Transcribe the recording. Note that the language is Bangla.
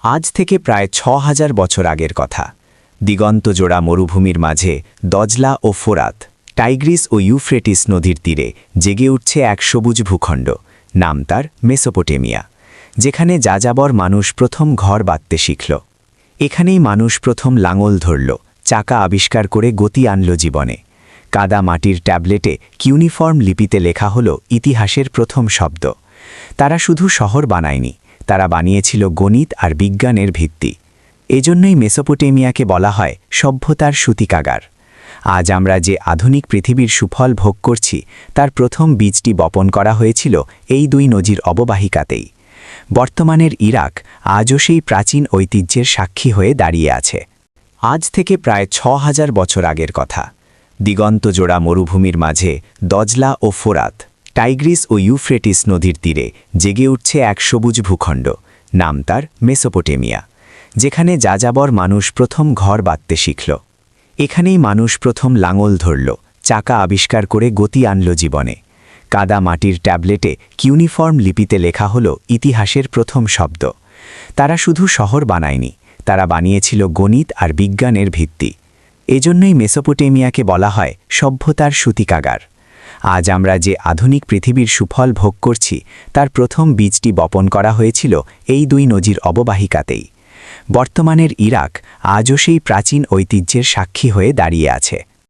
আজ থেকে প্রায় ৬,০০০ বছর আগের কথা। দিগন্তজোড়া মরুভূমির মাঝে দজলা ও ফোরাত, টাইগ্রিস ও ইউফ্রেটিস নদীর তীরে জেগে উঠছে এক সবুজ ভূখণ্ড, নাম তার মেসোপটেমিয়া, যেখানে যাযাবর মানুষ প্রথম ঘর বাঁধতে শিখল। এখানেই মানুষ প্রথম লাঙল ধরল, চাকা আবিষ্কার করে গতি আনল জীবনে। কাদা মাটির ট্যাবলেটে কিউনিফর্ম লিপিতে লেখা হল ইতিহাসের প্রথম শব্দ। তারা শুধু শহর বানায়নি, তারা বানিয়েছিল গণিত আর বিজ্ঞানের ভিত্তি। এজন্যই মেসোপটেমিয়াকে বলা হয় সভ্যতার সূতিকাগার। আজ আমরা যে আধুনিক পৃথিবীর সুফল ভোগ করছি, তার প্রথম বীজটি বপন করা হয়েছিল এই দুই নদীর অববাহিকাতেই। বর্তমানের ইরাক আজও সেই প্রাচীন ঐতিহ্যের সাক্ষী হয়ে দাঁড়িয়ে আছে। আজ থেকে প্রায় ৬,০০০ বছর আগের কথা। দিগন্তজোড়া মরুভূমির মাঝে দজলা ও ফোরাত, টাইগ্রিস ও ইউফ্রেটিস নদীর তীরে জেগে উঠছে এক সবুজ ভূখণ্ড, নাম তার মেসোপটেমিয়া, যেখানে যাযাবর মানুষ প্রথম ঘর বাঁধতে শিখল। এখানেই মানুষ প্রথম লাঙল ধরল, চাকা আবিষ্কার করে গতি আনল জীবনে। কাদা মাটির ট্যাবলেটে কিউনিফর্ম লিপিতে লেখা হল ইতিহাসের প্রথম শব্দ। তারা শুধু শহর বানায়নি, তারা বানিয়েছিল গণিত আর বিজ্ঞানের ভিত্তি। এজন্যই মেসোপটেমিয়াকে বলা হয় সভ্যতার সূতিকাগার। আজ আমরা যে আধুনিক পৃথিবীর সুফল ভোগ করছি, তার প্রথম বীজটি বপন করা হয়েছিল এই দুই নদীর অববাহিকাতেই। বর্তমানের ইরাক আজও সেই প্রাচীন ঐতিহ্যের সাক্ষী হয়ে দাঁড়িয়ে আছে।